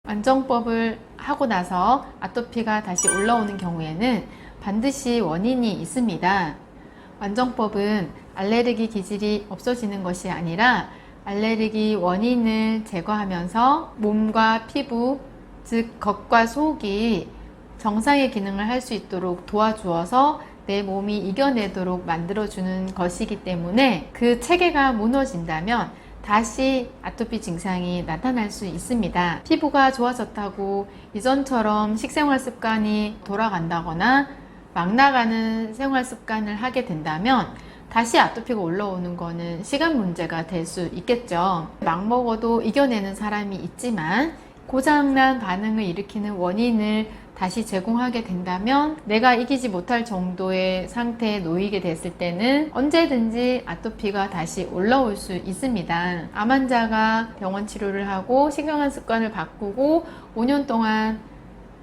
완정법을 하고 나서 아토피가 다시 올라오는 경우에는 반드시 원인이 있습니다. 완정법은 알레르기 기질이 없어지는 것이 아니라 알레르기 원인을 제거하면서 몸과 피부, 즉 겉과 속이 정상의 기능을 할 수 있도록 도와주어서 내 몸이 이겨내도록 만들어주는 것이기 때문에 그 체계가 무너진다면 다시 아토피 증상이 나타날 수 있습니다. 피부가 좋아졌다고 이전처럼 식생활 습관이 돌아간다거나 막 나가는 생활 습관을 하게 된다면 다시 아토피가 올라오는 거는 시간 문제가 될 수 있겠죠. 막 먹어도 이겨내는 사람이 있지만 고장난 반응을 일으키는 원인을 다시 제공하게 된다면 내가 이기지 못할 정도의 상태에 놓이게 됐을 때는 언제든지 아토피가 다시 올라올 수 있습니다. 암 환자가 병원 치료를 하고 식생활 습관을 바꾸고 5년 동안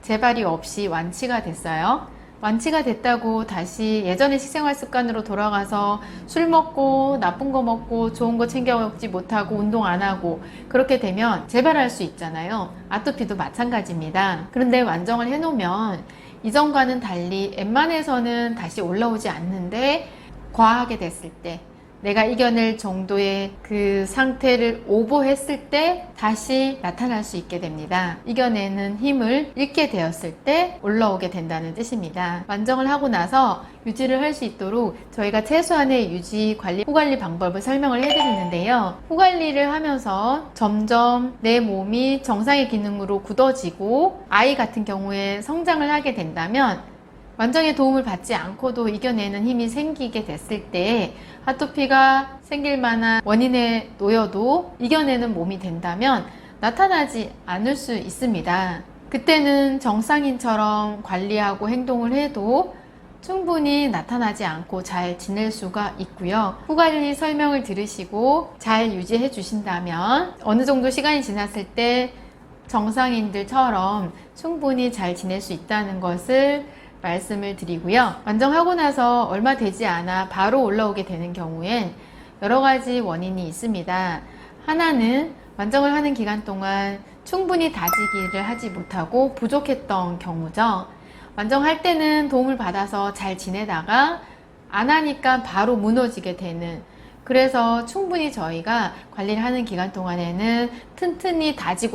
재발이 없이 완치가 됐어요. 완치가 됐다고 다시 예전의 식생활 습관으로 돌아가서 술 먹고 나쁜 거 먹고 좋은 거 챙겨 먹지 못하고 운동 안 하고 그렇게 되면 재발할 수 있잖아요. 아토피도 마찬가지입니다. 그런데 완정을 해놓으면 이전과는 달리 웬만해서는 다시 올라오지 않는데 과하게 됐을 때 내가 이겨낼 정도의 그 상태를 오버했을 때 다시 나타날 수 있게 됩니다. 이겨내는 힘을 잃게 되었을 때 올라오게 된다는 뜻입니다. 완정을 하고 나서 유지를 할 수 있도록 저희가 최소한의 유지 관리, 후관리 방법을 설명을 해드리는데요. 후관리를 하면서 점점 내 몸이 정상의 기능으로 굳어지고 아이 같은 경우에 성장을 하게 된다면 완정의 도움을 받지 않고도 이겨내는 힘이 생기게 됐을 때 아토피가 생길 만한 원인에 놓여도 이겨내는 몸이 된다면 나타나지 않을 수 있습니다. 그때는 정상인처럼 관리하고 행동을 해도 충분히 나타나지 않고 잘 지낼 수가 있고요. 후관리 설명을 들으시고 잘 유지해 주신다면 어느 정도 시간이 지났을 때 정상인들처럼 충분히 잘 지낼 수 있다는 것을 말씀을 드리고요. 완정하고 나서 얼마 되지 않아 바로 올라오게 되는 경우엔 여러 가지 원인이 있습니다. 하나는 완정을 하는 기간 동안 충분히 다지기를 하지 못하고 부족했던 경우죠. 완정할 때는 도움을 받아서 잘 지내다가 안 하니까 바로 무너지게 되는, 그래서 충분히 저희가 관리를 하는 기간 동안에는 튼튼히 다질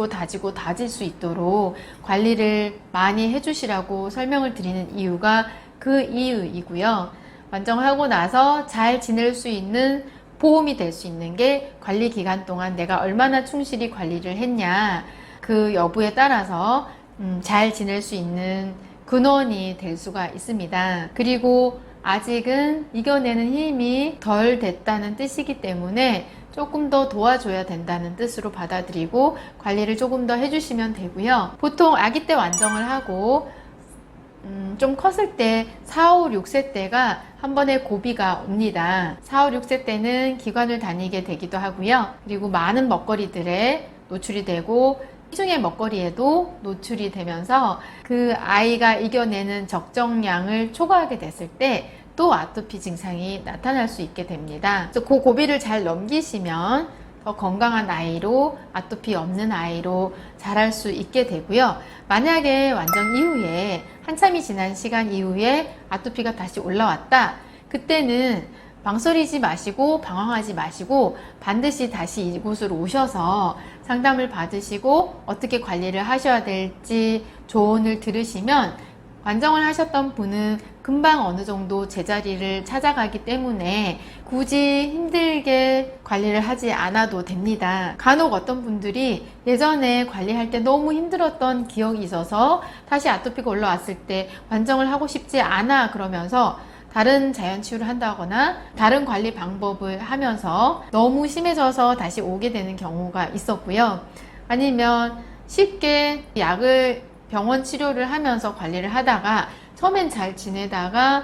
수 있도록 관리를 많이 해주시라고 설명을 드리는 이유가 그 이유이고요. 완정하고 나서 잘 지낼 수 있는 보험이 될 수 있는 게 관리 기간 동안 내가 얼마나 충실히 관리를 했냐, 그 여부에 따라서 잘 지낼 수 있는 근원이 될 수가 있습니다. 그리고 아직은 이겨내는 힘이 덜 됐다는 뜻이기 때문에 조금 더 도와줘야 된다는 뜻으로 받아들이고 관리를 조금 더 해주시면 되고요. 보통 아기 때 완정을 하고 좀 컸을 때 4, 5, 6세 때가 한 번에 고비가 옵니다. 4, 5, 6세 때는 기관을 다니게 되기도 하고요. 그리고 많은 먹거리들에 노출이 되고 시중의 먹거리에도 노출이 되면서 그 아이가 이겨내는 적정량을 초과하게 됐을 때 또 아토피 증상이 나타날 수 있게 됩니다. 그래서 그 고비를 잘 넘기시면 더 건강한 아이로, 아토피 없는 아이로 자랄 수 있게 되고요. 만약에 완정 이후에 한참이 지난 시간 이후에 아토피가 다시 올라왔다, 그때는 망설이지 마시고 방황하지 마시고 반드시 다시 이곳으로 오셔서 상담을 받으시고 어떻게 관리를 하셔야 될지 조언을 들으시면 완정을 하셨던 분은 금방 어느 정도 제자리를 찾아가기 때문에 굳이 힘들게 관리를 하지 않아도 됩니다. 간혹 어떤 분들이 예전에 관리할 때 너무 힘들었던 기억이 있어서 다시 아토피가 올라왔을 때 완정을 하고 싶지 않아 그러면서 다른 자연치유를 한다거나 다른 관리 방법을 하면서 너무 심해져서 다시 오게 되는 경우가 있었고요. 아니면 쉽게 약을 병원 치료를 하면서 관리를 하다가 처음엔 잘 지내다가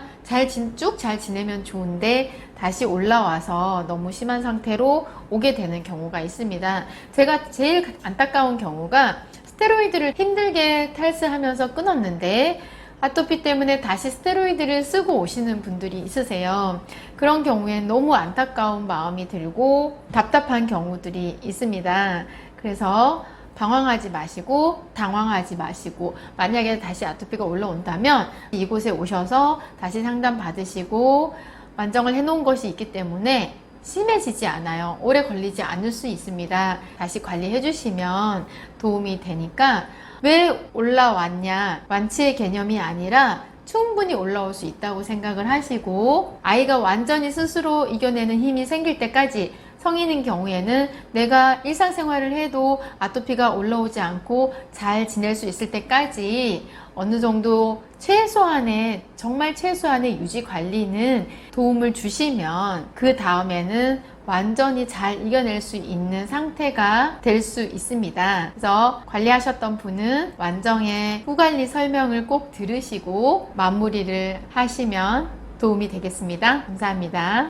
쭉 잘 지내면 좋은데 다시 올라와서 너무 심한 상태로 오게 되는 경우가 있습니다. 제가 제일 안타까운 경우가 스테로이드를 힘들게 탈수하면서 끊었는데 아토피 때문에 다시 스테로이드를 쓰고 오시는 분들이 있으세요. 그런 경우엔 너무 안타까운 마음이 들고 답답한 경우들이 있습니다. 그래서 방황하지 마시고 당황하지 마시고, 만약에 다시 아토피가 올라온다면 이곳에 오셔서 다시 상담 받으시고 완정을 해 놓은 것이 있기 때문에 심해지지 않아요. 오래 걸리지 않을 수 있습니다. 다시 관리해 주시면 도움이 되니까, 왜 올라왔냐, 완치의 개념이 아니라 충분히 올라올 수 있다고 생각을 하시고, 아이가 완전히 스스로 이겨내는 힘이 생길 때까지, 성인인 경우에는 내가 일상생활을 해도 아토피가 올라오지 않고 잘 지낼 수 있을 때까지 어느 정도 최소한의, 정말 최소한의 유지 관리는 도움을 주시면 그 다음에는 완전히 잘 이겨낼 수 있는 상태가 될 수 있습니다. 그래서 관리하셨던 분은 완정의 후관리 설명을 꼭 들으시고 마무리를 하시면 도움이 되겠습니다. 감사합니다.